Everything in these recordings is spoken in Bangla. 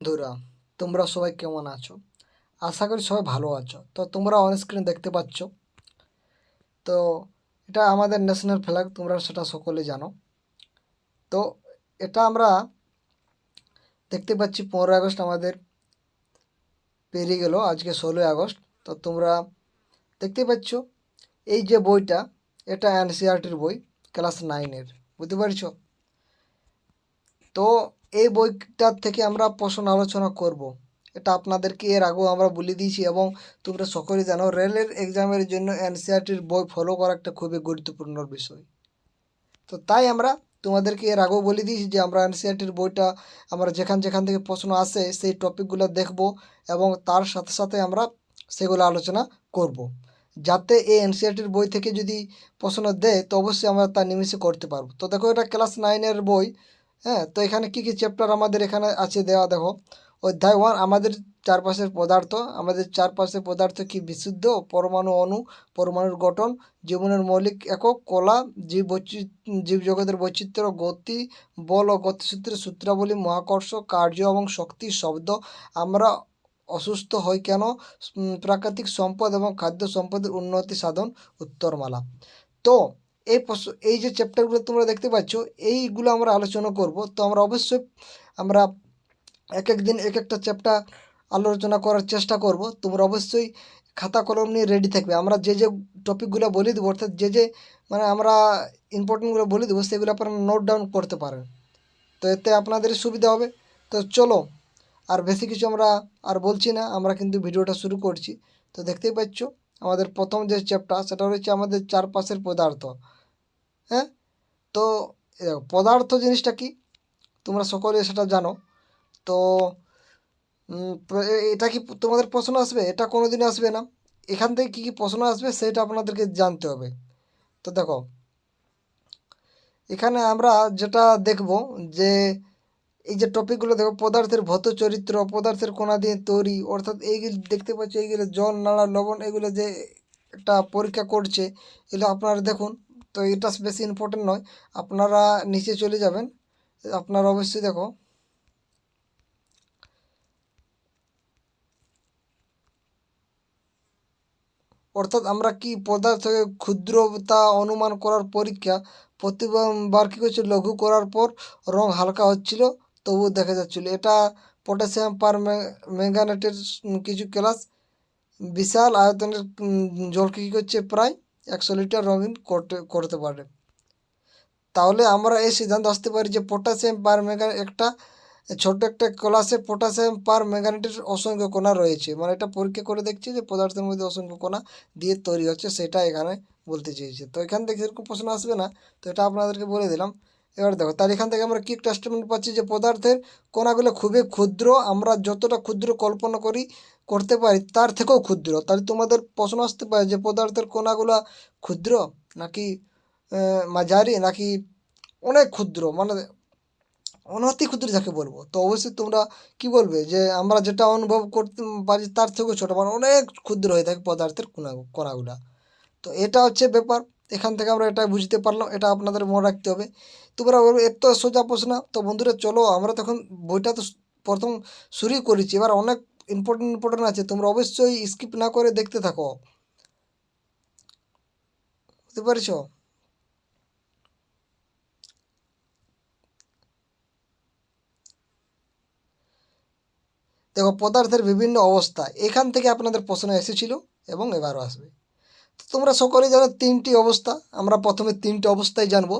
বন্ধুরা, তোমরা সবাই কেমন আছো? আশা করি সবাই ভালো আছো। তো তোমরা অন স্ক্রিন দেখতে পাচ্ছ, তো এটা আমাদের ন্যাশনাল ফ্ল্যাগ, তোমরা সেটা সকলে জানো। তো এটা আমরা দেখতে পাচ্ছি 15 আগস্ট আমাদের পেরিয়ে গেল, আজকে 16 আগস্ট। তো তোমরা দেখতে পাচ্ছ এই যে বইটা, এটা এনসিইআরটির বই, ক্লাস 9-এর, বুঝতে পারছো? তো এই বইটার থেকে আমরা প্রশ্ন আলোচনা করব। এটা আপনাদেরকে এর আগেও আমরা বলে দিয়েছি এবং তোমরা সকলেই জানো রেলের এক্সামের জন্য এনসিইআরটির বই ফলো করা একটা খুবই গুরুত্বপূর্ণ বিষয়। তো তাই আমরা তোমাদেরকে এর আগেও বলে দিয়েছি যে আমরা এনসিইআরটির বইটা আমরা যেখান যেখান থেকে প্রশ্ন আসে সেই টপিকগুলো দেখব এবং তার সাথে সাথে আমরা সেগুলো আলোচনা করব, যাতে এই এনসিইআরটির বই থেকে যদি প্রশ্ন দেয় তো অবশ্যই আমরা তা নিমিষে করতে পারবো। তো দেখো, এটা ক্লাস 9-এর বই। হ্যাঁ, তো এখানে কি কি চ্যাপ্টার আমাদের এখানে আছে দেওয়া, দেখো। অধ্যায় 1, আমাদের চারপাশের পদার্থ। আমাদের চারপাশের পদার্থ কি বিশুদ্ধ, পরমাণু, অণু, পরমাণুর গঠন, জীবনের মৌলিক একক, কলা, জীবজগতের বৈচিত্র্য, গতি, বল ও গতিসূত্রের সূত্রাবলী, মহাকর্ষ, কার্য এবং শক্তি, শব্দ, আমরা অসুস্থ হই কেন, প্রাকৃতিক সম্পদ এবং খাদ্য সম্পদের উন্নতি সাধন, উত্তরমালা। তো এই যে চ্যাপ্টারগুলো তোমরা দেখতে পাচ্ছ, এইগুলো আমরা আলোচনা করব। তো আমরা অবশ্যই আমরা এক এক দিন এক একটা চ্যাপ্টার আলোচনা করার চেষ্টা করব। তোমরা অবশ্যই খাতা কলম নিয়ে রেডি থাকবে। আমরা যে যে টপিকগুলো বলে দেবো, অর্থাৎ যে যে মানে আমরা ইম্পর্টেন্টগুলো বলে দেবো, সেগুলো আপনারা নোট ডাউন করতে পারেন। তো এতে আপনাদের সুবিধা হবে। তো চলো, আর বেশি কিছু আমরা আর বলছি না, আমরা কিন্তু ভিডিওটা শুরু করছি। তো দেখতেই পাচ্ছ আমাদের প্রথম যে চ্যাপ্টার, সেটা হচ্ছে আমাদের চারপাশের পদার্থ। হ্যাঁ, তো পদার্থ জিনিসটা কি তোমরা সকলে সেটা জানো। তো এটা কি তোমাদের প্রশ্ন আসবে? এটা কোনোদিনই আসবে না। এখান থেকে কী কী প্রশ্ন আসবে সেটা আপনাদেরকে জানতে হবে। তো দেখো, এখানে আমরা যেটা দেখব যে এই যে টপিকগুলো দেখো, পদার্থের ভৌত চরিত্র, পদার্থের কণা দিয়ে তৈরি, অর্থাৎ এইগুলো দেখতে পাচ্ছি, এইগুলো জল, নাড়া, লবণ, এগুলো যে একটা পরীক্ষা করছে, এগুলো আপনারা দেখুন। তো এটা বেশি ইম্পর্টেন্ট নয়, আপনারা নিচে চলে যাবেন, আপনারা অবশ্যই দেখো। অর্থাৎ আমরা কি পদার্থকে ক্ষুদ্রতা অনুমান করার পরীক্ষা, প্রতিবার কী করছে, লঘু করার পর রং হালকা হচ্ছিল তবুও দেখা যাচ্ছিল। এটা পটাশিয়াম পার ম্যাঙ্গানেটের কিছু ক্লাস, বিশাল আয়তনের জলকে কী করছে, প্রায় 100 লিটার রঙিন করতে পারে। তাহলে আমরা এই সিদ্ধান্ত আসতে পারি যে পটাশিয়াম পার একটা ছোট্ট একটা ক্লাসে পটাশিয়াম পার ম্যাঙ্গানেটের অসংখ্য কণা রয়েছে। মানে এটা পরীক্ষা করে দেখছি যে পদার্থের মধ্যে অসংখ্য কণা দিয়ে তৈরি হচ্ছে, সেটা এখানে বলতে চেয়েছে। তো এখান থেকে এরকম প্রশ্ন আসবে না, তো এটা আপনাদেরকে বলে দিলাম। এবার দেখো, তার এখান থেকে আমরা কি একটা স্টেটমেন্ট পাচ্ছি যে পদার্থের কণাগুলো খুবই ক্ষুদ্র, আমরা যতটা ক্ষুদ্র কল্পনা করতে পারি তার থেকেও ক্ষুদ্র। তাহলে তোমাদের প্রশ্ন আসতে পারে যে পদার্থের কণাগুলো ক্ষুদ্র নাকি মাঝারি নাকি অনেক ক্ষুদ্র, মানে অনতি ক্ষুদ্র যাকে বলবো। তো অবশ্যই তোমরা কি বলবে যে আমরা যেটা অনুভব করতে পারি তার থেকেও ছোটো, মানে অনেক ক্ষুদ্র হয়ে থাকে পদার্থের কণাগুলা। তো এটা হচ্ছে ব্যাপার। এখান থেকে আমরা এটা বুঝতে পারলাম, এটা আপনাদের মনে রাখতে হবে। তোমরা বলবে এত সোজা প্রশ্ন। তো বন্ধুরা চলো, আমরা তখন বইটা তো প্রথম শুরুই করেছি, এবার অনেক ইম্পর্টেন্ট আছে, তোমরা অবশ্যই স্কিপ না করে দেখতে থাকো, বুঝতে পারছো? দেখো, পদার্থের বিভিন্ন অবস্থা, এখান থেকে আপনাদের প্রশ্ন এসেছিল এবং এবারও আসবে। তো তোমরা সকলেই জানো 3টি অবস্থা, আমরা প্রথমে 3টি অবস্থায় জানবো।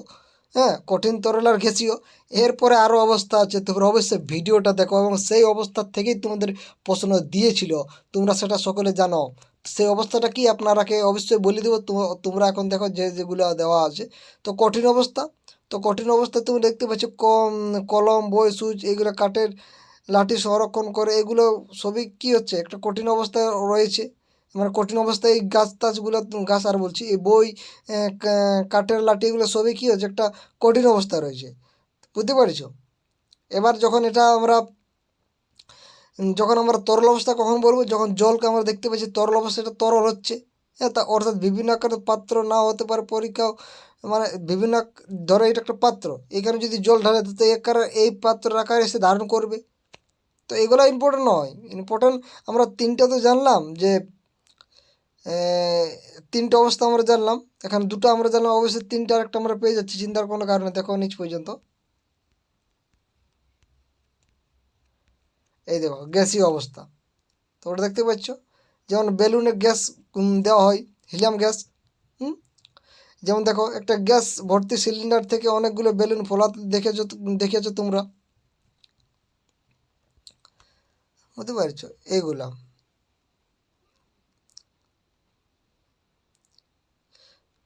হ্যাঁ, কঠিন, তরল আর গ্যাসীয়। এরপরে আরও অবস্থা আছে, তোমরা অবশ্যই ভিডিওটা দেখো এবং সেই অবস্থার থেকেই তোমাদের প্রশ্ন দিয়েছিল, তোমরা সেটা সকলে জানো। সেই অবস্থাটা কি আপনারাকে অবশ্যই বলে দেবো। তোমরা এখন দেখো যে যেগুলো দেওয়া আছে। তো কঠিন অবস্থা, তো কঠিন অবস্থা তুমি দেখতে পাচ্ছ কলম, বই, সুচ, এগুলো কাঠের লাঠি সংরক্ষণ করে, এগুলো সবই কী হচ্ছে, একটা কঠিন অবস্থায় রয়েছে। মানে কঠিন অবস্থায় এই গাছ টাছগুলো, গাছ আর বলছি, এই বই, কাঠের লাঠি, এগুলো সবই কী হচ্ছে, একটা কঠিন অবস্থা রয়েছে, বুঝতে পারছো? এবার যখন আমরা তরল অবস্থা কখন বলবো, যখন জলকে আমরা দেখতে পাচ্ছি তরল অবস্থা, এটা তরল হচ্ছে। হ্যাঁ, তা অর্থাৎ বিভিন্ন আকারের পাত্র না হতে পারে পরীক্ষাও, মানে বিভিন্ন ধরো এটা একটা পাত্র, এখানে যদি জল ঢালে তো এই পাত্রের আকারে এসে ধারণ করবে। তো এগুলো ইম্পর্টেন্ট নয়, ইম্পর্টেন্ট আমরা তিনটা তো জানলাম যে তিনটা অবস্থা আমরা জানলাম, এখানে দুটো আমরা জানলাম, অবশ্যই তিনটা একটা আমরা পেয়ে যাচ্ছি, চিন্তার কোনো কারণে। দেখো নিচ পর্যন্ত, এই দেখো গ্যাসীয় অবস্থা, তো ওটা দেখতে পাচ্ছ। যেমন বেলুনে গ্যাস দেওয়া হয়, হিলিয়াম গ্যাস। হুম, যেমন দেখো একটা গ্যাস ভর্তি সিলিন্ডার থেকে অনেকগুলো বেলুন ফোলাতে দেখেছো তোমরা, বুঝতে পারছো এইগুলা।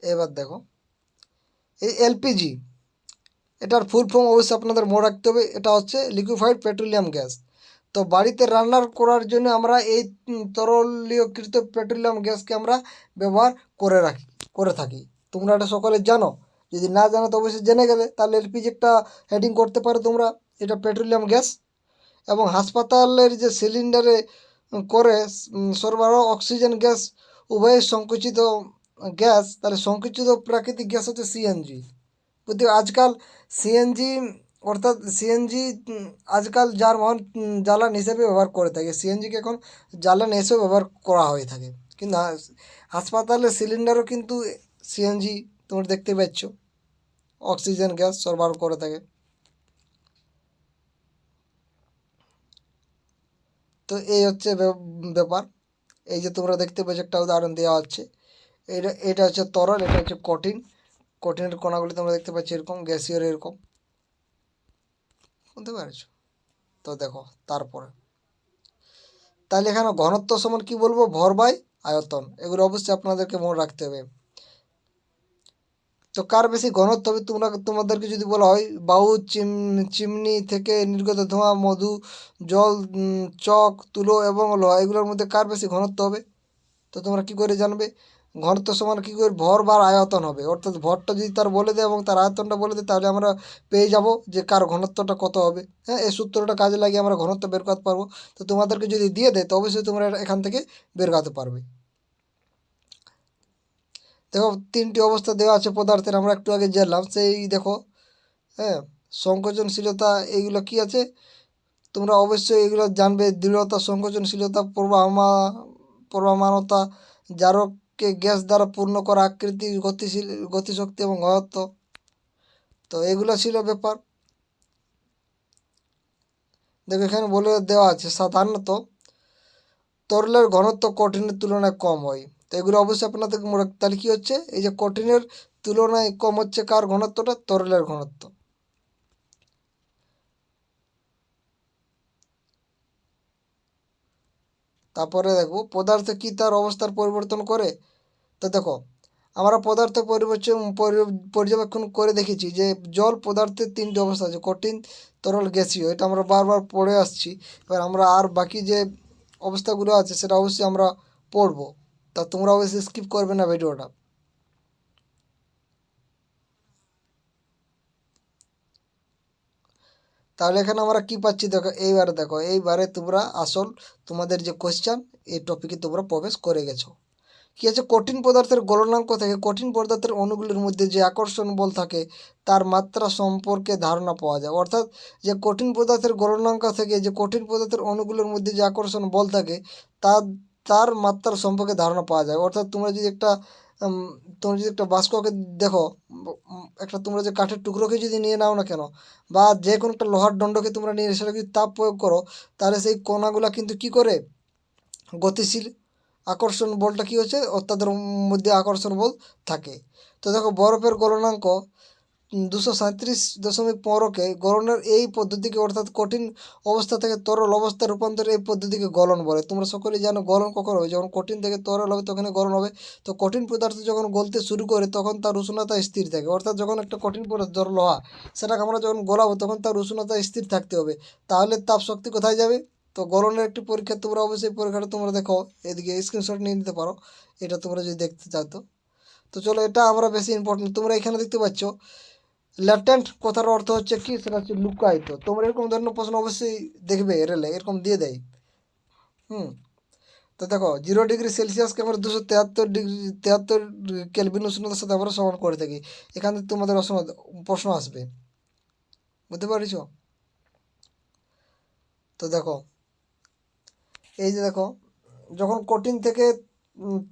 এবার দেখো এই এলপিজি, এটার ফুল ফর্ম অবশ্যই আপনাদের মনে রাখতে হবে, এটা হচ্ছে লিকুইফাইড পেট্রোলিয়াম গ্যাস। তো বাড়িতে রান্নার করার জন্য আমরা এই তরলীয়কৃত পেট্রোলিয়াম গ্যাসকে আমরা ব্যবহার করে থাকি। তোমরা এটা সকলে জানো, যদি না জানো তো অবশ্যই জেনে গেলে। তাহলে এলপিজি একটা হেডিং করতে পারো তোমরা, এটা পেট্রোলিয়াম গ্যাস। এবং হাসপাতালের যে সিলিন্ডারে করে সরবরাহ অক্সিজেন গ্যাস উভয়ের সংকুচিত গ্যাস, তাহলে সংকুচিত প্রাকৃতিক গ্যাস হচ্ছে সিএনজি। বুঝতে আজকাল সিএনজি, অর্থাৎ সিএনজি আজকাল যানবাহন জ্বালানি হিসেবে ব্যবহার করে থাকে, সিএনজিকে এখন জ্বালানি হিসেবে ব্যবহার করা হয়ে থাকে। কিন্তু হাসপাতালের সিলিন্ডারও কিন্তু সিএনজি তোমরা দেখতে পাচ্ছ, অক্সিজেন গ্যাস সরবরাহ করে থাকে। তো এই হচ্ছে ব্যাপার। এই যে তোমরা দেখতে পাচ্ছ একটা উদাহরণ দেওয়া হচ্ছে, এটা হচ্ছে তরল, এটা হচ্ছে কঠিন। কঠিনের কণাগুলি তোমরা দেখতে পাচ্ছ এরকম, গ্যাসিয়ার এরকম, বুঝতে পারছো। তো দেখো তারপরে, তাহলে এখানে ঘনত্ব সমান কি বলবো, ভর বাই আয়তন, এগুলো অবশ্যই আপনাদেরকে মনে রাখতে হবে। তো কার বেশি ঘনত্ব হবে, তোমাদেরকে যদি বলা হয় বায়ু, চিমনি থেকে নির্গত ধোঁয়া, মধু, জল, চক, তুলো এবং লোহা, এগুলোর মধ্যে কার বেশি ঘনত্ব হবে। তো তোমরা কি করে জানবে, ঘনত্ব সমান কী করে, ভর বার আয়তন হবে। অর্থাৎ ভরটা যদি তার বলে দেয় এবং তার আয়তনটা বলে দেয়, তাহলে আমরা পেয়ে যাব যে কার ঘনত্বটা কত হবে। হ্যাঁ, এই সূত্রটা কাজে লাগিয়ে আমরা ঘনত্ব বের করতে পারবো। তো তোমাদেরকে যদি দিয়ে দেয় তো অবশ্যই তোমরা এখান থেকে বের করতে পারবে। দেখো তিনটি অবস্থা দেওয়া আছে পদার্থের, আমরা একটু আগে জানলাম, সেই দেখো। হ্যাঁ, সংকোচনশীলতা, এইগুলো কি আছে তোমরা অবশ্যই এগুলো জানবে। দৃঢ়তা, সংকোচনশীলতা, প্রবাহমানতা, জারককে গ্যাস দ্বারা পূর্ণ করা, আকৃতি, গতিশক্তি এবং ঘনত্ব। তো এগুলো ছিল ব্যাপার। দেখো এখানে বলে দেওয়া আছে সাধারণত তরলের ঘনত্ব কঠিনের তুলনায় কম হয়। তো এগুলো অবশ্যই আপনাদের মনে রাখতে। তাহলে কী হচ্ছে, এই যে কঠিনের তুলনায় কম হচ্ছে কার ঘনত্বটা, তরলের ঘনত্ব। তারপরে দেখো পদার্থ কি তার অবস্থার পরিবর্তন করে। তো দেখো আমরা পদার্থ পর্যবেক্ষণ করে দেখেছি যে জল পদার্থের তিনটি অবস্থা আছে, কঠিন, তরল, গ্যাসীয়। এটা আমরা বারবার পড়ে আসছি। এবার আমরা আর বাকি যে অবস্থাগুলো আছে সেটা অবশ্যই আমরা পড়বো। তা তোমরা অবশ্যই স্কিপ করবে না ভিডিওটা। তাহলে এখানে আমরা কি পাচ্ছি দেখো, এইবারে তোমরা আসল তোমাদের যে কোয়েশ্চান, এই টপিকে তোমরা প্রবেশ করে গেছো। কি আছে, কঠিন পদার্থের গলনাঙ্ক থেকে কঠিন পদার্থের অণুগুলির মধ্যে যে আকর্ষণ বল থাকে তার মাত্রা সম্পর্কে ধারণা পাওয়া যায়। অর্থাৎ যে কঠিন পদার্থের গলনাঙ্ক থেকে যে কঠিন পদার্থের অণুগুলোর মধ্যে যে আকর্ষণ বল থাকে তার তার মাত্রা সম্পর্কে ধারণা পাওয়া যায়। অর্থাৎ তোমরা যদি একটা বাষ্পকে দেখো, একটা তোমরা যে কাঠের টুকরোকে যদি নিয়ে নাও না কেন, বা যে কোনো একটা লোহার দণ্ডকে তোমরা নিয়ে সেটা যদি তাপ প্রয়োগ করো, তাহলে সেই কণাগুলা কিন্তু কি করে, গতিশীল। আকর্ষণ বলটা কী হচ্ছে, তাদের মধ্যে আকর্ষণ বল থাকে। তো দেখো বরফের গলনাঙ্ক 237.15কে গলনের এই পদ্ধতিকে, অর্থাৎ কঠিন অবস্থা থেকে তরল অবস্থা রূপান্তরের এই পদ্ধতিকে গলন বলে। তোমরা সকলেই জানো গলন কখন হবে, যখন কঠিন থেকে তরল হবে তখনই গলন হবে। তো কঠিন পদার্থ যখন গলতে শুরু করে তখন তার উষ্ণতা স্থির থাকে। অর্থাৎ যখন একটা কঠিন পদার্থ, ধরো লোহা, সেটাকে আমরা যখন গলাবো তখন তার উষ্ণতা স্থির থাকতে হবে। তাহলে তাপ শক্তি কোথায় যাবে। তো গলনের একটি পরীক্ষা তোমরা অবশ্যই পরীক্ষাটা তোমরা দেখো, এদিকে স্ক্রিনশট নিয়ে নিতে পারো এটা তোমরা যদি দেখতে চাও। তো তো চলো, এটা আমরা বেশি ইম্পর্টেন্ট। তোমরা এখানে দেখতে পাচ্ছ ল্যাটেন্ট কথার অর্থ হচ্ছে কি, সেটা হচ্ছে লুকায়িত। তোমরা এরকম ধরনের প্রশ্ন অবশ্যই দেখবে রেলে, এরকম দিয়ে দেয়। হুম, তো দেখো 0 ডিগ্রি সেলসিয়াসকে আমরা 273 কেলভিন উষ্ণতার সাথে আমরা সমান করে থাকি। এখান থেকে তোমাদের প্রশ্ন আসবে, বুঝতে পারছো। তো দেখো এই যে দেখো, যখন কঠিন থেকে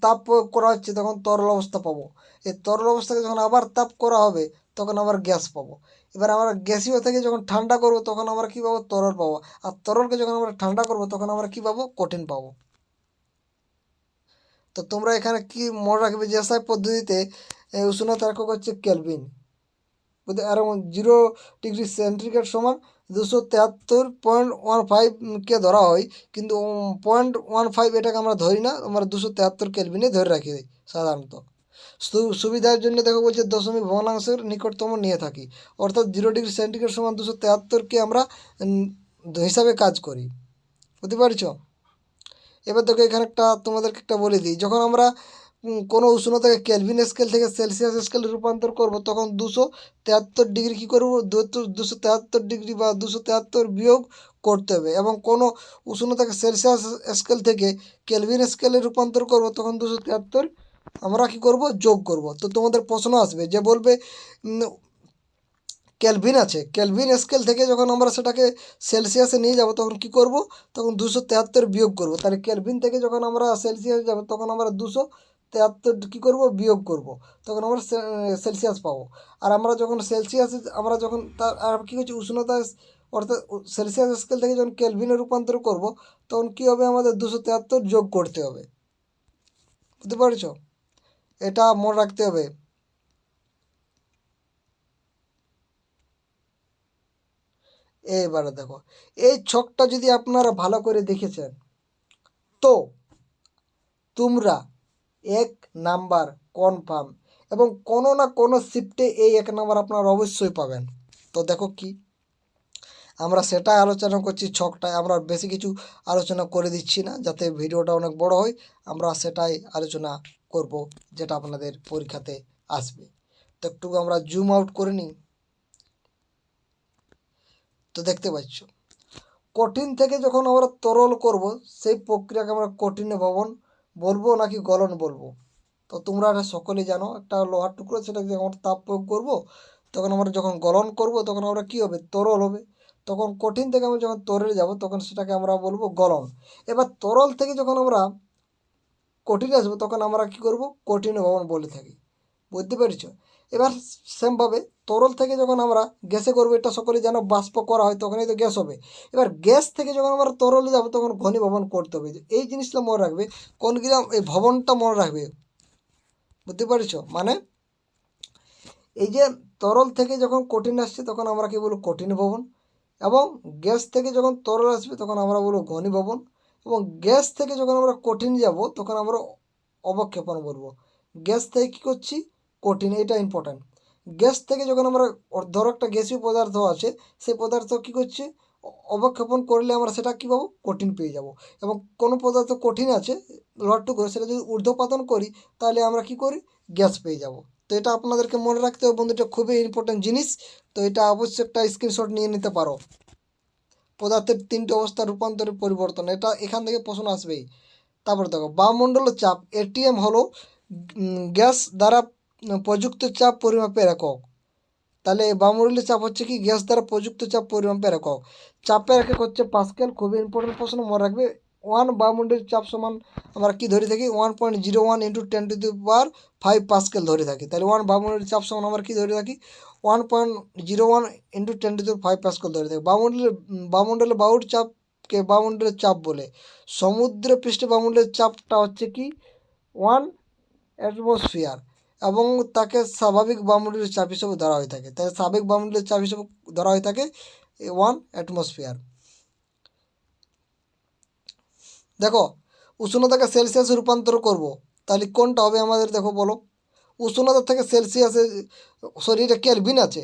তাপ প্রয়োগ করা হচ্ছে তখন তরল অবস্থা পাবো। এই তরল অবস্থাকে যখন আবার তাপ করা হবে তখন আবার গ্যাস পাবো। এবার আমরা গ্যাসীয় থেকে যখন ঠান্ডা করবো তখন আমরা কী পাবো? তরল পাবো। আর তরলকে যখন আমরা ঠান্ডা করবো তখন আমরা কী পাবো? কঠিন পাবো। তো তোমরা এখানে কি মনে রাখবে যে এসআই পদ্ধতিতে উষ্ণতার একক হচ্ছে কেলভিন। আর 0 ডিগ্রি সেন্টিগ্রেড সমান 273.15কে ধরা হয়, কিন্তু 0.15 এটাকে আমরা ধরি না, আমরা 273 কেলভিনে ধরে রাখি সাধারণত। সুবিধার জন্য দেখো বলছে দশমিক ভগ্নাংশের নিকটতম নিয়ে থাকি, অর্থাৎ 0 ডিগ্রি সেন্টিগ্রেড সমান 273কে আমরা হিসাবে কাজ করি। বুঝতে পারছো? এবার দেখো এখানে তোমাদেরকে একটা বলে দিই, যখন আমরা কোনো উষ্ণতাকে কেলভিন স্কেল থেকে সেলসিয়াস স্কেলে রূপান্তর করব তখন 273 ডিগ্রি কী করবো? 273 ডিগ্রি বা 273 বিয়োগ করতে হবে। এবং কোনো উষ্ণতাকে সেলসিয়াস স্কেল থেকে কেলভিন স্কেলে রূপান্তর করব তখন 273 আমরা কী করব? যোগ করব। তো তোমাদের প্রশ্ন আসবে যে বলবে কেলভিন আছে, কেলভিন স্কেল থেকে যখন আমরা সেটাকে সেলসিয়াসে নিয়ে যাব তখন কি করব? তখন 273 বিয়োগ করব। তাহলে কেলভিন থেকে যখন আমরা সেলসিয়াস যাব তখন আমরা 273 কী করব? বিয়োগ করব। তখন আমরা সেলসিয়াস পাবো। আর আমরা যখন সেলসিয়াসে আমরা যখন তার আর কী হচ্ছে উষ্ণতা, অর্থাৎ সেলসিয়াস স্কেল থেকে যখন কেলভিনে রূপান্তর করব তখন কী হবে? আমাদের 273 যোগ করতে হবে। বুঝতে পারছো? এটা মনে রাখতে হবে। এবারে দেখো, এই ছকটা যদি আপনারা ভালো করে দেখেছেন তো তোমরা 1 নাম্বার কনফার্ম, এবং কোনো না কোনো শিফটে এই 1 নাম্বার আপনারা অবশ্যই পাবেন। তো দেখো কি আমরা সেটাই আলোচনা করছি ছকটায়, আমরা বেশি কিছু আলোচনা করে দিচ্ছি না যাতে ভিডিওটা অনেক বড় হয়। আমরা সেটাই আলোচনা করব যেটা আপনাদের পরীক্ষাতে আসবে। তো একটু আমরা জুম আউট করে নিই। তো দেখতে পাচ্ছ কঠিন থেকে যখন আমরা তরল করব সেই প্রক্রিয়াকে আমরা কঠিন ভবন বলবো নাকি গলন বলবো? তো তোমরা এটা সকলেই জানো, একটা লোহার টুকরো সেটাকে যখন তাপ প্রয়োগ করবো তখন আমরা যখন গলন করব তখন আমরা কী হবে? তরল হবে। তখন কঠিন থেকে আমরা যখন তরলে যাব তখন সেটাকে আমরা বলবো গলন। এবার তরল থেকে যখন আমরা কঠিন আসবো তখন আমরা কী করব? কঠিন ভবন বলে থাকি। বুঝতে পেরেছো? এবার সেমভাবে তরল থেকে যখন আমরা গ্যাসে করবো, এটা সকলেই যেন বাষ্প করা হয় তখনই তো গ্যাস হবে। এবার গ্যাস থেকে যখন আমরা তরলে যাবো তখন ঘনীভবন করতে হবে। এই জিনিসটা মনে রাখবে, কোন গ্রাম এই ভবনটা মনে রাখবে। বুঝতে পেরেছো? মানে এই যে তরল থেকে যখন কঠিন আসছে তখন আমরা কি বলবো? কঠিন ভবন। এবং গ্যাস থেকে যখন তরল আসবে তখন আমরা বলবো ঘনীভবন। এবং গ্যাস থেকে যখন আমরা কঠিন যাব তখন আমরা অবক্ষেপণ বলবো। গ্যাস থেকে কী করছি? কঠিন, এটা ইম্পর্ট্যান্ট। গ্যাস থেকে যখন আমরা ধরো একটা গ্যাসীয় পদার্থ আছে, সেই পদার্থ কী করছে? অবক্ষেপণ করলে আমরা সেটা কী পাবো? কঠিন পেয়ে যাব। এবং কোনো পদার্থ কঠিন আছে লোহার টুকরো, সেটা যদি ঊর্ধ্বপাতন করি তাহলে আমরা কী করি? গ্যাস পেয়ে যাব। তো এটা আপনাদেরকে মনে রাখতে হবে বন্ধু, এটা খুবই ইম্পর্ট্যান্ট জিনিস। তো এটা অবশ্যই একটা স্ক্রিনশট নিয়ে নিতে পারো। পদার্থের 3টে অবস্থার রূপান্তরের পরিবর্তন, এটা এখান থেকে প্রশ্ন আসবেই। তারপরে দেখো বায়ুমণ্ডলের চাপ, এটিএম হলো গ্যাস দ্বারা প্রযুক্ত চাপ পরিমাপের একক। তাহলে বায়ুমণ্ডলের চাপ হচ্ছে কি? গ্যাস দ্বারা প্রযুক্ত চাপ পরিমাপের একক। চাপের একক হচ্ছে পাস্কেল। খুবই ইম্পর্টেন্ট প্রশ্ন, মনে রাখবে। বায়ুমণ্ডলের চাপ সমান আমরা কি ধরে থাকি? 1.01 × 10⁵ পাস্কেল ধরে থাকি। তাহলে বায়ুমণ্ডলের চাপ সমান আমরা কি ধরে থাকি? 1.01 × 10⁵ পাস্কেল ধরে থাকি। বায়ুমণ্ডলে বায়ুর চাপকে বায়ুমণ্ডলের চাপ বলে। সমুদ্র পৃষ্ঠে বায়ুমণ্ডলের চাপটা হচ্ছে কি? 1 অ্যাটমসফিয়ার, এবং তাকে স্বাভাবিক বায়ুমণ্ডলের চাপ হিসেবে ধরা হয়ে থাকে। তাই স্বাভাবিক বায়ুমণ্ডলের চাপ হিসেবে ধরা হয়ে থাকে 1 অ্যাটমসফিয়ার। দেখো উষ্ণতাকে সেলসিয়াসে রূপান্তর করব, তাহলে কোনটা হবে আমাদের? দেখো বলো, উষ্ণতা থেকে সেলসিয়াসে, এটা কেলভিন আছে,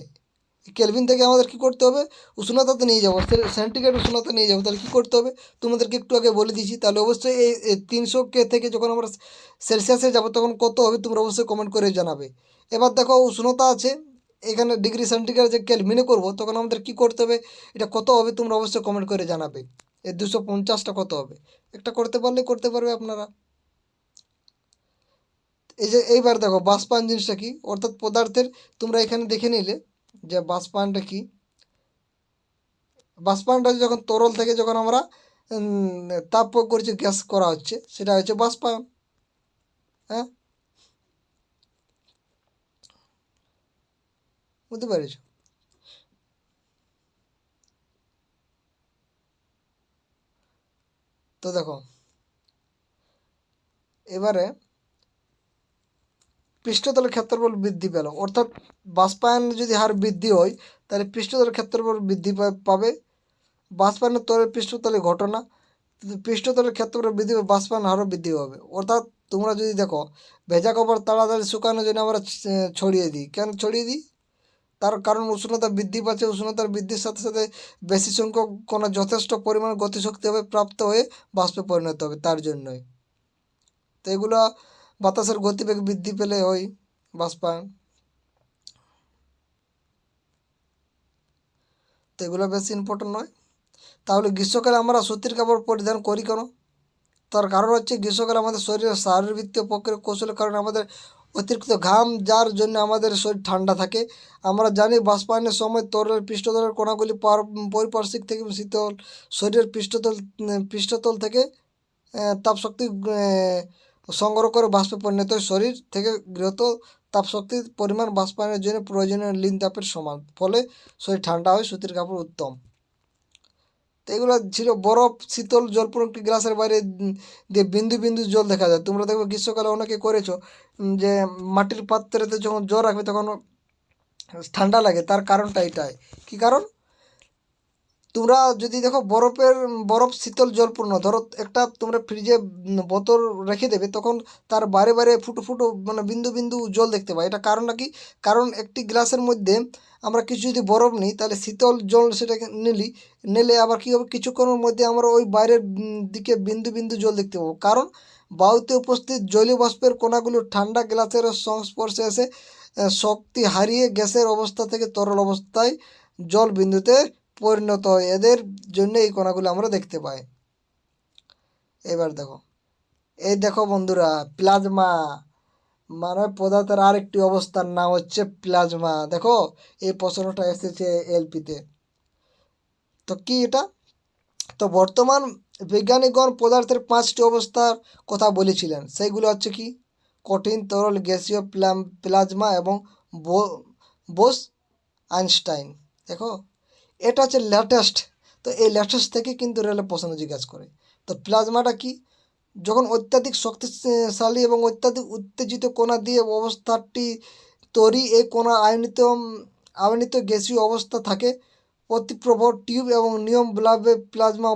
কেলভিন থেকে আমাদের কী করতে হবে? উষ্ণতাতে নিয়ে যাবো, সেন্টিগ্রেড উষ্ণতা নিয়ে যাবো। তাহলে কী করতে হবে? তোমাদেরকে একটু আগে বলে দিয়েছি। তাহলে অবশ্যই এই 300K থেকে যখন আমরা সেলসিয়াসে যাব তখন কত হবে তোমরা অবশ্যই কমেন্ট করে জানাবে। এবার দেখো উষ্ণতা আছে এখানে ডিগ্রি সেন্টিগ্রেড যে কেলভিনে করবো তখন আমাদের কী করতে হবে? এটা কত হবে তোমরা অবশ্যই কমেন্ট করে জানাবে। এই 250টা কত হবে? একটা করতে পারলে করতে পারবে আপনারা। এই যে এইবার দেখো বাষ্পায়ন জিনিসটা কি, অর্থাৎ পদার্থের, তোমরা এখানে দেখে নিলে যে বাষ্পায়নটা কি। বাষ্পায়নটা যখন তরল থেকে যখন আমরা তাপ প্রয়োগ করে যে গ্যাস করা হচ্ছে সেটা হচ্ছে বাষ্পায়ন। হ্যাঁ, বুঝতে পেরেছ? তো দেখো এবারে পৃষ্ঠতলের ক্ষেত্রফল বৃদ্ধি পেল, অর্থাৎ বাষ্পায়ন যদি হার বৃদ্ধি হয় তাহলে পৃষ্ঠতলের ক্ষেত্রফল বৃদ্ধি পাবে। বাষ্পায়নের তলের পৃষ্ঠতলে ঘটনা, পৃষ্ঠতলের ক্ষেত্রফল বৃদ্ধি পাবে, বাষ্পায়ন হারও বৃদ্ধি পাবে। অর্থাৎ তোমরা যদি দেখো ভেজা কাপড় তাড়াতাড়ি শুকানোর জন্য আমরা ছড়িয়ে দিই। কেন ছড়িয়ে দিই? তার কারণ উষ্ণতা বৃদ্ধি পাচ্ছে, উষ্ণতার বৃদ্ধির সাথে সাথে বেশি সংখ্যক কণা যথেষ্ট পরিমাণ গতিশক্তি হবে প্রাপ্ত হয়ে বাষ্পে পরিণত হবে, তার জন্যই। তো এগুলো বাতাসের গতিবেগ বৃদ্ধি পেলে হয় বাষ্পায়ন। তো এগুলো বেশি ইম্পর্টেন্ট নয়। তাহলে গ্রীষ্মকালে আমরা সুতির কাপড় পরিধান করি কেন? তার কারণ হচ্ছে গ্রীষ্মকালে আমাদের শরীরের শারীরবৃত্তীয় প্রক্রিয়া কৌশলের কারণে আমাদের অতিরিক্ত ঘাম, যার জন্য আমাদের শরীর ঠান্ডা থাকে। আমরা জানি বাষ্পায়নের সময় তরলের পৃষ্ঠতলের কণাগুলি পারিপার্শ্বিক থেকে শীতল শরীরের পৃষ্ঠতল থেকে তাপশক্তি সংগ্রহ করে বাষ্পে পরিণত হয়। শরীর থেকে গৃহীত তাপশক্তির পরিমাণ বাষ্পায়নের জন্য প্রয়োজনীয় লিন তাপের সমান, ফলে শরীর ঠান্ডা হয়, সুতির কাপড় উত্তম। তো এগুলো ছিল বরফ শীতল জলপূর্ণ একটি গ্লাসের বাইরে দিয়ে বিন্দু বিন্দু জল দেখা যায়। তোমরা দেখবে গ্রীষ্মকালে অনেকে করেছো যে মাটির পাত্রেতে যখন জল রাখবে তখন ঠান্ডা লাগে। তার কারণটা এটাই। কী কারণ? তোমরা যদি দেখো বরফ শীতল জলপূর্ণ, ধরো একটা তোমরা ফ্রিজে বোতল রেখে দেবে, তখন তার বারে বারে ফুটো ফুটো মানে বিন্দু বিন্দু জল দেখতে পাই। এটা কারণটা কি? কারণ একটি গ্লাসের মধ্যে আমরা কিছু যদি বরফ নিই তাহলে শীতল জল সেটাকে নিলে আবার কী হবে, কিছুক্ষণের মধ্যে আমরা ওই বাইরের দিকে বিন্দু বিন্দু জল দেখতে পাবো। কারণ বায়ুতে উপস্থিত জলীয় বাষ্পের কণাগুলো ঠান্ডা গ্লাসের সংস্পর্শে এসে শক্তি হারিয়ে গ্যাসের অবস্থা থেকে তরল অবস্থায় জল বিন্দুতে পরিণত হয়। এদের জন্য এই কণাগুলো আমরা দেখতে পাই। এবার দেখো, এই দেখো বন্ধুরা, প্লাজমা মানে পদার্থের আরেকটি অবস্থার নাম হচ্ছে প্লাজমা। দেখো এই প্রশ্নটা এসেছে এলপিতে। তো কি এটা? তো বর্তমান বৈজ্ঞানিকগণ পদার্থের 5টি অবস্থার কথা বলেছিলেন। সেইগুলো হচ্ছে কি? কঠিন, তরল, গ্যাসীয়, প্লাজমা এবং বোস আইনস্টাইন। দেখো এটা হচ্ছে লেটেস্ট। তো এই লেটেস্ট থেকে কিন্তু রেলে প্রশ্ন জিজ্ঞাসা করে। তো প্লাজমাটা কি? যখন অত্যাধিক শক্তিশালী এবং অত্যাধিক উত্তেজিত কণা দিয়ে অবস্থাটি তৈরি, এই কণা আয়নিত গ্যাসীয় অবস্থা থাকে। প্রতিপ্রবাহ টিউব এবং নিয়ম ব্লাবে প্লাজমা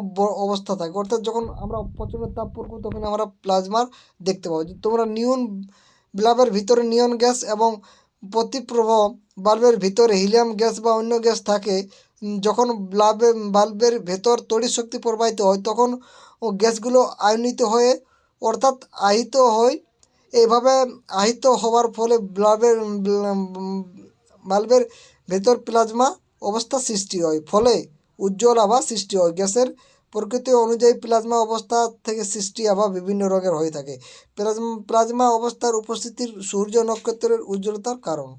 অবস্থা থাকে। অর্থাৎ যখন আমরা প্রচণ্ড তাপ প্রয়োগ করি তখন আমরা প্লাজমার দেখতে পাবো। তোমরা নিয়ন ব্লাবের ভিতরে নিয়ন গ্যাস এবং প্রতিপ্রবাহ বাল্বের ভিতরে হিলিয়াম গ্যাস বা অন্য গ্যাস থাকে। যখন বাল্বের ভেতর তড়িৎ শক্তি প্রবাহিত হয় তখন গ্যাসগুলো আয়নিত হয়ে অর্থাৎ আহিত হয়। এইভাবে আহিত হওয়ার ফলে বাল্বের ভেতর প্লাজমা অবস্থা সৃষ্টি হয়, ফলে উজ্জ্বল আভা সৃষ্টি হয়। গ্যাসের প্রকৃতি অনুযায়ী প্লাজমা অবস্থা থেকে সৃষ্টি আভা বিভিন্ন রঙের হয়ে থাকে। প্লাজমা অবস্থার উপস্থিতির সূর্য নক্ষত্রের উজ্জ্বলতার কারণ।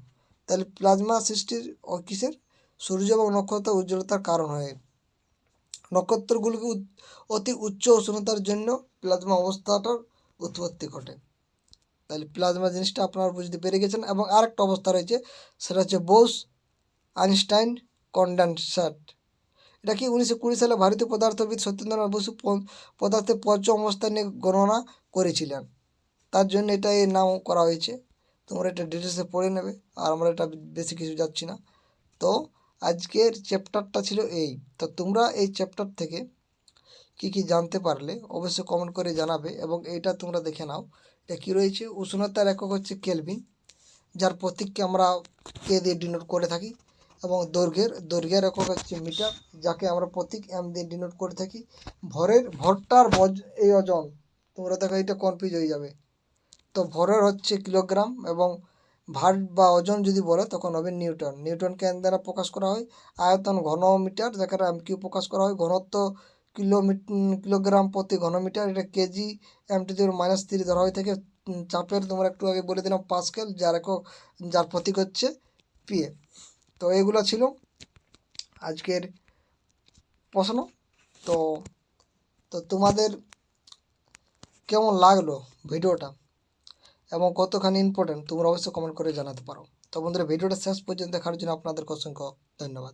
তাহলে প্লাজমা সৃষ্টির কিসের? সূর্য এবং নক্ষত্রের উজ্জ্বলতার কারণ হয়। নক্ষত্রগুলিকে অতি উচ্চ উষ্ণতার জন্য প্লাজমা অবস্থাটার উৎপত্তি ঘটে। তাহলে প্লাজমা জিনিসটা আপনারা বুঝতে পেরে গেছেন। এবং আরেকটা অবস্থা রয়েছে, সেটা হচ্ছে বোস আইনস্টাইন কনডেনসার। এটা কি 1920 সালে ভারতীয় পদার্থবিদ সত্যেন্দ্রনাথ বসু পদার্থের পঞ্চম অবস্থা নিয়ে গণনা করেছিলেন। তার জন্য এটা এই নাম করা হয়েছে। তোমরা এটা ডিটেলসে পড়ে নেবে, আর আমরা এটা বেশি কিছু যাচ্ছি না। তো আজকের চ্যাপ্টারটা ছিল এই। তো তোমরা এই চ্যাপ্টার থেকে কি কি জানতে পারলে অবশ্যই কমেন্ট করে জানাবে। এবং এইটা তোমরা দেখে নাও, এটা কী রয়েছে। উষ্ণতার একক হচ্ছে কেলভিন, যার প্রতীককে আমরা কে দিয়ে ডিনোট করে থাকি। এবং দৈর্ঘ্যের একক হচ্ছে মিটার, যাকে আমরা প্রতীক এম দিয়ে ডিনোট করে থাকি। ভরটার এই ওজন, তোমরা দেখো এটা কনফিউজ হয়ে যাবে। তো ভরের হচ্ছে কিলোগ্রাম, এবং ভার বা ওজন যদি বলে তখন হবে নিউটনকে এন দ্বারা প্রকাশ করা হয়। আয়তন ঘনমিটার, যাকে এমকিউ প্রকাশ করা হয়। ঘনত্ব কিলোগ্রাম প্রতি ঘনমিটার, এটা কেজি (10⁻³ ধরা হয়ে থাকে। চাপের তোমরা একটু আগে বলে দিলাম পাস্কেল, যার প্রতীক হচ্ছে পিএ। তো এগুলো ছিল আজকের প্রশ্ন। তো তো তোমাদের কেমন লাগলো ভিডিওটা এবং কতখানি ইম্পর্টেন্ট তোমরা অবশ্যই কমেন্ট করে জানাতে পারো। তো বন্ধুরা, ভিডিওটা শেষ পর্যন্ত দেখার জন্য আপনাদেরকে অসংখ্য ধন্যবাদ।